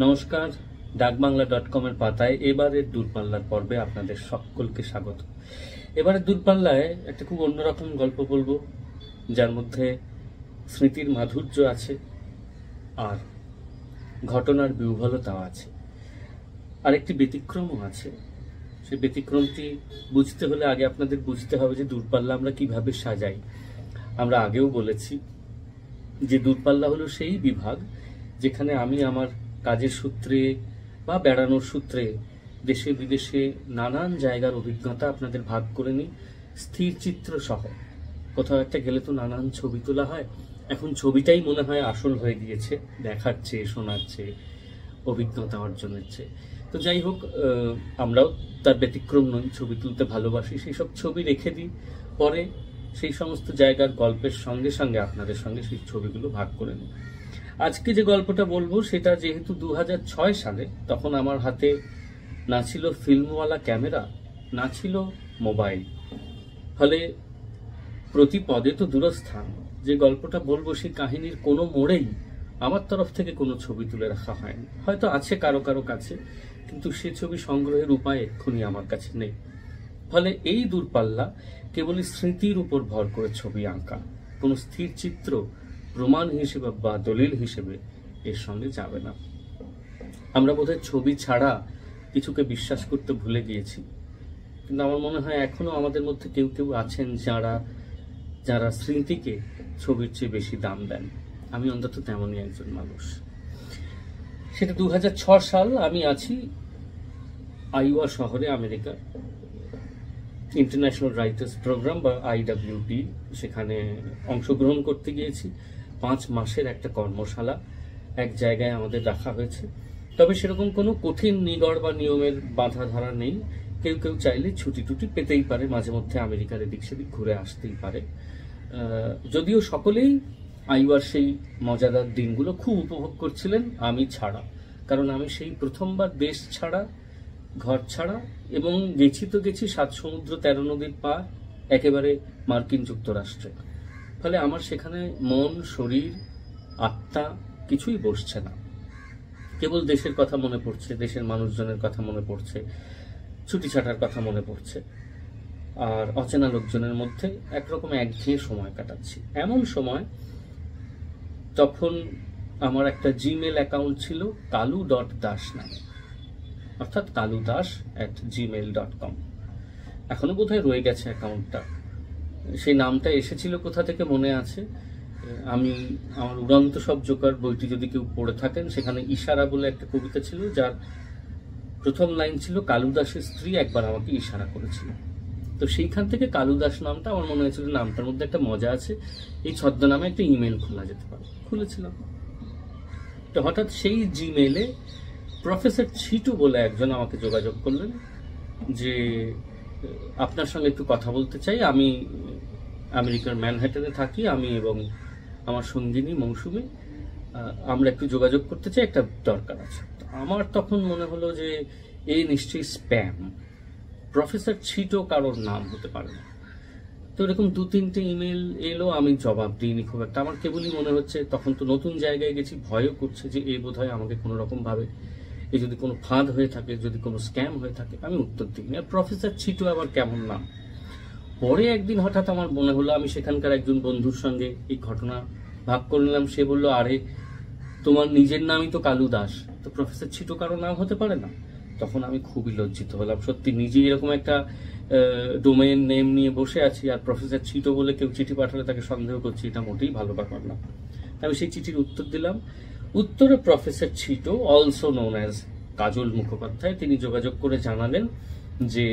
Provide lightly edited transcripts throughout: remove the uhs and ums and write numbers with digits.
নমস্কার, ডাকবাংলা.com এর পাতায় এবারের দূরপাল্লার পর্বে আপনাদের সকলকে স্বাগত। এবারের দূরপাল্লায় একটা খুব অন্যরকম গল্প বলবো, যার মধ্যে স্মৃতির মাধুর্য আছে আর ঘটনার বিহ্বলতাও আছে, আর একটি ব্যতিক্রমও আছে। সেই ব্যতিক্রমটি বুঝতে হলে আগে আপনাদের বুঝতে হবে যে দূরপাল্লা আমরা কিভাবে সাজাই। আমরা আগেও বলেছি যে দূরপাল্লা হলো সেই বিভাগ যেখানে আমি আমার কাজের সূত্রে বা বেড়ানোর সূত্রে দেশে বিদেশে নানান জায়গার অভিজ্ঞতা আপনাদের ভাগ করে নিই, স্থির চিত্র সহ। কোথাও একটা গেলে তো নানান ছবি তোলা হয়, এখন ছবিটাই মনে হয় আসল হয়ে গিয়েছে, দেখাচ্ছে, শোনাচ্ছে, অভিজ্ঞতা অর্জনের চেয়ে। তো যাই হোক, আমরাও তার ব্যতিক্রম নই, ছবি তুলতে ভালোবাসি, সেই সব ছবি রেখে দিই, পরে সেই সমস্ত জায়গার গল্পের সঙ্গে সঙ্গে আপনাদের সঙ্গে সেই ছবিগুলো ভাগ করে নিই। আজকে যে গল্পটা বলবো সেটা যেহেতু 2006 সালে, তখন আমার হাতে না ছিল ফিল্মওয়ালা ক্যামেরা, না ছিল মোবাইল, ফলে প্রতি পদে তো দূরস্থান। যে গল্পটা বলবো সেই কাহিনীর কোনো মোড়েই আমার তরফ থেকে কোনো ছবি তুলে রাখা হয়নি। হয়তো আছে কারো কারো কাছে, কিন্তু সে ছবি সংগ্রহের উপায় এক্ষুনি আমার কাছে নেই। ফলে এই দূরপাল্লা কেবলই স্মৃতির উপর ভর করে ছবি আঁকা, কোনো স্থির চিত্র প্রমাণ হিসেবে বা দলিল হিসেবে এর সঙ্গে যাবে না। আমরা বোধহয় ছবি ছাড়া কিছুকে বিশ্বাস করতে ভুলে গিয়েছি, কিন্তু আমার মনে হয় এখনো আমাদের মধ্যে কেউ কেউ আছেন যারা স্মৃতিকে ছবির চেয়ে বেশি দাম দেন। আমি অন্তত তেমনই একজন মানুষ। সেটা 2006 সাল। আমি আছি আইওয়া শহরে, আমেরিকা ইন্টারন্যাশনাল রাইটার্স প্রোগ্রাম বা IWP, সেখানে অংশগ্রহণ করতে গিয়েছি। 5 মাসের একটা কর্মশালা এক জায়গায় আমাদের রাখা হয়েছে। তবে সেরকম কোনো কঠিন নিগড় বা নিয়মের বাধা ধারা নেই। কেউ কেউ চাইলে ছুটি টুটি পেতেই পারে, মাঝে মধ্যে আমেরিকার এদিক সেদিক ঘুরে আসতেই পারে। যদিও সকলেই আইওয়ার সেই মজাদার দিনগুলো খুব উপভোগ করছিলেন, আমি ছাড়া। কারণ আমি সেই প্রথমবার দেশ ছাড়া, ঘর ছাড়া, এবং গেছি তো গেছি 7 সমুদ্র 13 নদীর পার, একেবারে মার্কিন যুক্তরাষ্ট্রে। ফলে আমার সেখানে মন, শরীর, আত্মা কিছুই বসছে না। কেবল দেশের কথা মনে পড়ছে, দেশের মানুষজনের কথা মনে পড়ছে, ছুটি ছাটার কথা মনে পড়ছে, আর অচেনা লোকজনের মধ্যে একরকম একঘেয়ে সময় কাটাচ্ছি। এমন সময় তখন আমার একটা জিমেল অ্যাকাউন্ট ছিল kalu.das নামে, অর্থাৎ kaludas@gmail.com। এখনো বোধহয় রয়ে গেছে অ্যাকাউন্টটা। সেই নামটা এসেছিল কোথা থেকে মনে আছে। আমি আমার উড়ন্ত সব জোকার বইটি যদি কেউ পড়ে থাকেন, সেখানে ইশারা বলে একটা কবিতা ছিল, যার প্রথম লাইন ছিল কালু দাসের স্ত্রী একবার আমাকে ইশারা করেছিল। তো সেইখান থেকে কালু দাস নামটা আমার মনে হয়েছিল নামটার মধ্যে একটা মজা আছে, এই ছদ্মনামে একটা ইমেল খোলা যেতে পারে। খুলেছিলাম। তো হঠাৎ সেই জিমেলে প্রফেসর ছিটু বলে একজন আমাকে যোগাযোগ করলেন যে আপনার সঙ্গে একটু কথা বলতে চাই। আমি আমেরিকার ম্যানহাটনে থাকি, আমি এবং আমার সঙ্গিনী মৌসুমী, আমরা একটু যোগাযোগ করতে চাই, একটা দরকার আছে। আমার তখন মনে হলো যে এই নিশ্চয়ই স্প্যাম, প্রফেসর ছিটো কারোর নাম হতে পারে না। তো এরকম 2-3টে ইমেল এলো, আমি জবাব দিইনি খুব একটা। আমার কেবলই মনে হচ্ছে, তখন তো নতুন জায়গায় গেছি, ভয়ও করছে যে এ বোধহয় আমাকে কোনো রকম ভাবে, এ যদি কোনো ফাঁদ হয়ে থাকে, যদি কোনো স্ক্যাম হয়ে থাকে। আমি উত্তর দিইনি। আর প্রফেসর ছিটো আবার কেমন নাম। পরে একদিন হঠাৎ আমার মনে হলো, আমি সেখানকার একজন বন্ধুর সঙ্গে এই ঘটনা ভাগ করে নিলাম। সে বলল, আরে তোমার নিজের নামই তো কালু দাস, তো প্রফেসর ছিটো কারো নাম হতে পারে না? তখন আমি খুবই লজ্জিত হলাম। সত্যি নিজে এরকম একটা ডোমেইন নেম নিয়ে বসে আছি, আর প্রফেসর ছিটো বলে কেউ চিঠি পাঠালে তাকে সন্দেহ করছি, এটা মোটেই ভালো ব্যাপার না। আমি সেই চিঠির উত্তর দিলাম। উত্তরে প্রফেসর ছিটো, অলসো নোন অ্যাজ কাজল মুখোপাধ্যায়, তিনি যোগাযোগ করে জানালেন যে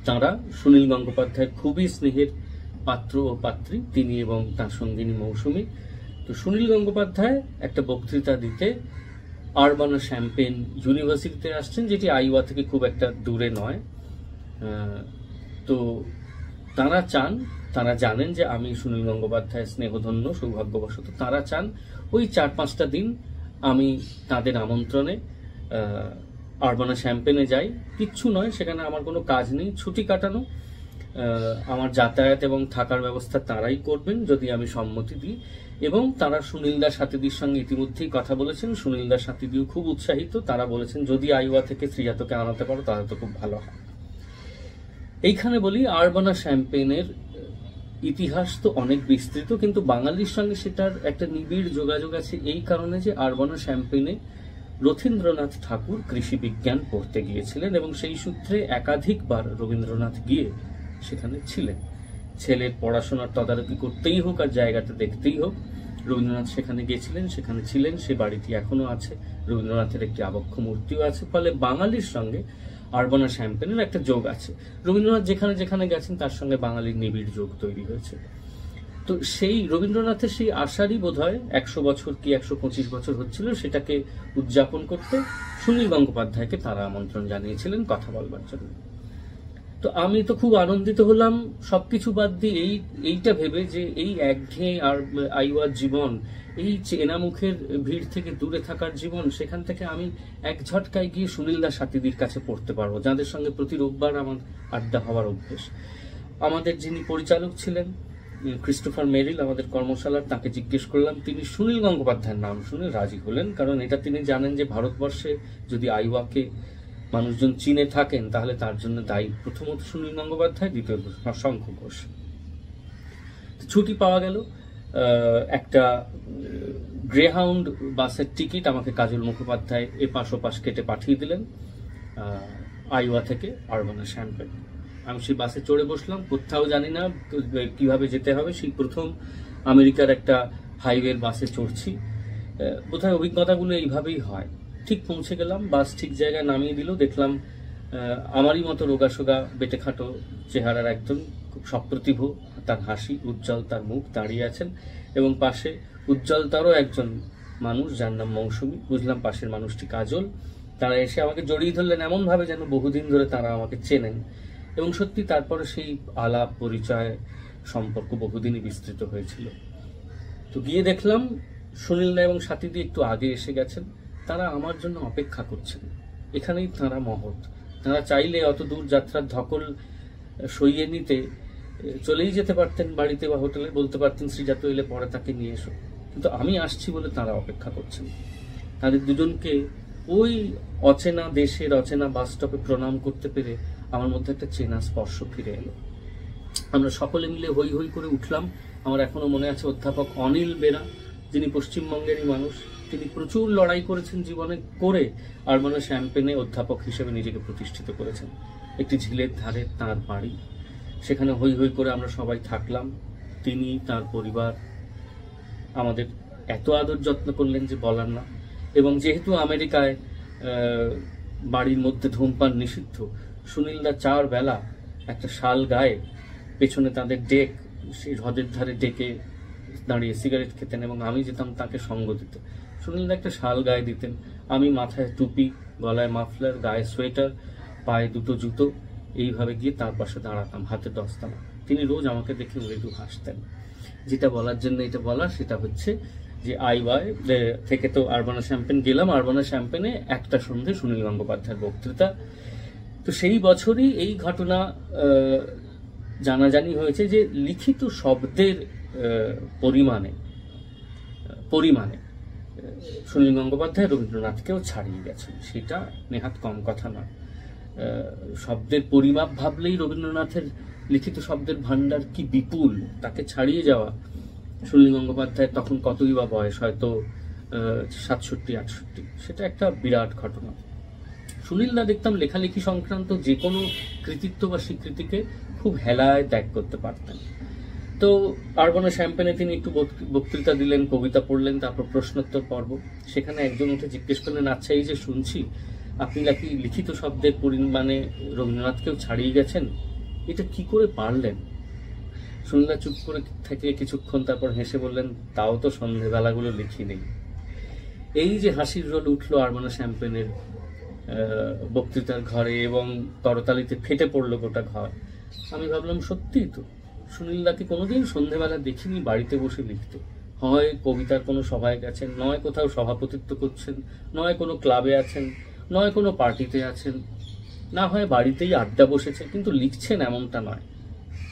তাঁরা সুনীল গঙ্গোপাধ্যায়ের খুবই স্নেহের পাত্র ও পাত্রী, তিনি এবং তার সঙ্গিনী মৌসুমী। তো সুনীল গঙ্গোপাধ্যায় একটা বক্তৃতা দিতে আরবানা শ্যাম্পেন ইউনিভার্সিটিতে আসছেন, যেটি আইওয়া থেকে খুব একটা দূরে নয়। তো তাঁরা জানেন যে আমি সুনীল গঙ্গোপাধ্যায়ের স্নেহধন্য, সৌভাগ্যবশত তাঁরা চান ওই 4-5টা দিন আমি তাদের আমন্ত্রণে আরবানা শ্যাম্পেনে যাই। কিচ্ছু নয়, সেখানে আমার কোনো কাজ নেই, ছুটি কাটানো। আমার যাতায়াত এবং থাকার ব্যবস্থা তারাই করবেন যদি আমি সম্মতি দিই, এবং তারা সুনীলদার সাথীদির সঙ্গে ইতিমধ্যেই কথা বলেছেন। সুনীলদার সাথীদিও খুব উৎসাহিত, তারা বলেছেন যদি আইওয়া থেকে শ্রীজাতকে আনাতে পারো তাহলে তো খুব ভালো হয়। এইখানে বলি আরবানা শ্যাম্পেনের ইতিহাস তো অনেক বিস্তৃত, কিন্তু বাঙালির সঙ্গে সেটার একটা নিবিড় যোগাযোগ আছে এই কারণে যে আরবানা শ্যাম্পেনে রথীন্দ্রনাথ ঠাকুর কৃষি বিজ্ঞান পড়তে গিয়েছিলেন এবং সেই সূত্রে একাধিকবার রবীন্দ্রনাথ গিয়ে সেখানে ছিলেন। ছেলের পড়াশোনার তদারকি করতেই হোক আর জায়গাটা দেখতেই হোক, রবীন্দ্রনাথ সেখানে গিয়েছিলেন, সেখানে ছিলেন, সে বাড়িটি এখনো আছে, রবীন্দ্রনাথের একটি আবক্ষ মূর্তিও আছে। ফলে বাঙালির সঙ্গে আরবানা শ্যাম্পেনের একটা যোগ আছে। রবীন্দ্রনাথ যেখানে যেখানে গেছেন তার সঙ্গে বাঙালির নিবিড় যোগ তৈরি হয়েছে। তো সেই রবীন্দ্রনাথের সেই আশারই বোধহয় 100 বছর কি 125 বছর হচ্ছিল, সেটাকে উদযাপন করতে সুনীল গঙ্গোপাধ্যায়কে তারা আমন্ত্রণ জানিয়েছিলেন কথা বলবার জন্য। তো আমি তো খুব আনন্দিত হলাম সবকিছু বাদ দিয়ে এইটা ভেবে যে এই একঘেয়ে আর আইওয়ার জীবন, এই চেনা মুখের ভিড় থেকে দূরে থাকার জীবন, সেখান থেকে আমি এক ঝটকায় গিয়ে সুনীলদার সাথীদির কাছে পড়তে পারবো, যাদের সঙ্গে প্রতি রোববার আমার আড্ডা হওয়ার অভ্যেস। আমাদের যিনি পরিচালক ছিলেন ক্রিস্টোফার মেরিল, আমাদের কর্মশালার, তাকে জিজ্ঞেস করলাম, তিনি সুনীল গঙ্গোপাধ্যায়ের নাম শুনে রাজি হলেন, কারণ এটা তিনি জানেন যে ভারতবর্ষে যদি আইওয়াকে মানুষজন চিনে থাকেন তাহলে তার জন্য দায়ী প্রথমত সুনীল গঙ্গোপাধ্যায়, দ্বিতীয়ত শঙ্খ ঘোষ। ছুটি পাওয়া গেল, একটা গ্রেহাউন্ড বাসের টিকিট আমাকে কাজল মুখোপাধ্যায় এপাশ ওপাশ কেটে পাঠিয়ে দিলেন আইওয়া থেকে আরবানা শ্যাম্পেন। আমি সেই বাসে চড়ে বসলাম, কোথাও জানি না কিভাবে যেতে হবে, সেই প্রথম আমেরিকার একটা হাইওয়ের বাসে চড়ছি। বোধহয় অভিজ্ঞতাগুলো এইভাবেই হয়। ঠিক পৌঁছে গেলাম, বাস ঠিক জায়গায় নামিয়ে দিল, দেখলাম আমারই মতো রোগাসোগা বেটেখাটো চেহারার একজন খুব সপ্রতিভ, তার হাসি উজ্জ্বল, তার মুখ, দাঁড়িয়ে আছেন, এবং পাশে উজ্জ্বল তারও একজন মানুষ যার নাম মৌসুমী। বুঝলাম পাশের মানুষটি কাজল। তারা এসে আমাকে জড়িয়ে ধরলেন এমন ভাবে যেন বহুদিন ধরে তারা আমাকে চেনেন, এবং সত্যি তারপরে সেই আলাপ পরিচয় সম্পর্ক বহুদিনই বিস্তৃত হয়েছিল। তো গিয়ে দেখলাম সুনীলদা এবং সাথীদি একটু আগে এসে গেছেন, তারা আমার জন্য অপেক্ষা করছেন। এখানেই তারা মহৎ, তারা চাইলে অত দূর যাত্রার ধকল সইয়ে নিতে চলেই যেতে পারতেন বাড়িতে বা হোটেলে, বলতে পারতেন শ্রীজাত এলে পরে তাকে নিয়ে এসো, কিন্তু আমি আসছি বলে তারা অপেক্ষা করছেন। তাদের দুজনকে ওই অচেনা দেশের অচেনা বাস স্টপে প্রণাম করতে পেরে আমার মধ্যে একটা চেনা স্পর্শ ফিরে এলো। আমরা সকলে মিলে হই হই করে উঠলাম। আমার এখনো মনে আছে অধ্যাপক অনিল বেরা, যিনি পশ্চিমবঙ্গেরই মানুষ, তিনি প্রচুর লড়াই করেছেন জীবনে করে আরবানা শ্যাম্পেনে অধ্যাপক হিসেবে নিজেকে প্রতিষ্ঠিত করেছেন। একটি ঝিলের ধারে তাঁর বাড়ি, সেখানে হই হই করে আমরা সবাই থাকলাম। তিনি, তার পরিবার আমাদের এত আদর যত্ন করলেন যে বলার না। এবং যেহেতু আমেরিকায় বাড়ির মধ্যে ধূমপান নিষিদ্ধ, সুনীলদা 4 বেলা একটা শাল গায়ে, পেছনে তাদের ডেক, সেই হ্রদের ধারে ডেকে দাঁড়িয়ে সিগারেট খেতেন এবং আমি যেতাম তাকে সঙ্গ দিতে। সুনীলদা একটা শাল গায়ে দিতেন, আমি মাথায় টুপি, গলায় মাফলার, গায়ে সোয়েটার, পায়ে 2টো জুতো, এইভাবে গিয়ে তার পাশে দাঁড়াতাম, হাতে দস্তানা। তিনি রোজ আমাকে দেখে মৃদু হাসতেন। যেটা বলার জন্য এটা বলা, সেটা হচ্ছে যে আইওয়াই থেকে তো আরবানা শ্যাম্পেন গেলাম। আরবানা শ্যাম্পেনে একটা সন্ধ্যে সুনীল গঙ্গোপাধ্যায়ের বক্তৃতা। তো সেই বছরই এই ঘটনা জানাজানি হয়েছে যে লিখিত শব্দের পরিমাণে সুনীল গঙ্গোপাধ্যায় রবীন্দ্রনাথকেও ছাড়িয়ে গেছেন, সেটা নেহাত কম কথা নয়। শব্দের পরিমাপ ভাবলেই রবীন্দ্রনাথের লিখিত শব্দের ভান্ডার কি বিপুল, তাকে ছাড়িয়ে যাওয়া। সুনীল গঙ্গোপাধ্যায়ের তখন কতই বা বয়স, হয়তো 67-68, সেটা একটা বিরাট ঘটনা। সুনীলদা দেখতাম লেখালেখি সংক্রান্ত যে কোনো কৃতিত্ব বা স্বীকৃতিকে খুব হেলায় ত্যাগ করতে পারতেন। তো আরবানা শ্যাম্পেনে তিনি একটু বক্তৃতা দিলেন, কবিতা পড়লেন, তারপর প্রশ্নোত্তর পর্ব। সেখানে একজন উঠে জিজ্ঞেস করলেন, আচ্ছা এই যে শুনছি আপনি নাকি লিখিত শব্দের পরিমাণে রবীন্দ্রনাথকেও ছাড়িয়ে গেছেন, এটা কি করে পারলেন? সুনীলদা চুপ করে থেকে কিছুক্ষণ তারপর হেসে বললেন, তাও তো সন্ধেবেলাগুলো লিখি নেই। এই যে হাসির রোল উঠলো আরবানা শ্যাম্পেনের বক্তৃতার ঘরে এবং করতালিতে ফেটে পড়লো গোটা ঘর। আমি ভাবলাম সত্যিই তো, সুনীলদাকে কোনোদিন সন্ধেবেলা দেখিনি বাড়িতে বসে লিখতে। হয় কবিতার কোনো সভায় গেছেন, নয় কোথাও সভাপতিত্ব করছেন, নয় কোনো ক্লাবে আছেন, নয় কোনো পার্টিতে আছেন, না হয় বাড়িতেই আড্ডা বসেছে, কিন্তু লিখছেন এমনটা নয়।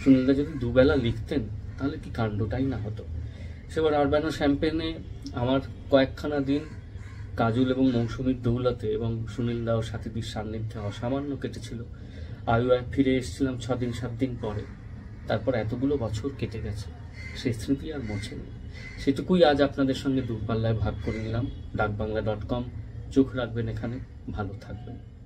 সুনীলদা যদি দুবেলা লিখতেন তাহলে কি কাণ্ডটাই না হতো। সেবার আরবানো শ্যাম্পেনে আমার কয়েকখানা দিন কাজল এবং মৌসুমীর দৌলতে এবং সুনীলদা ও সাথীদের সান্নিধ্যে অসামান্য কেটেছিল। আইওয়ায় ফিরে এসেছিলাম 6 দিন 7 দিন পরে। তারপর এতগুলো বছর কেটে গেছে, সেই স্মৃতি আর মোছেনি। সেটুকুই আজ আপনাদের সঙ্গে দূরপাল্লায় ভাগ করে নিলাম। ডাকবাংলা.com। চোখ রাখবেন এখানে, ভালো থাকবেন।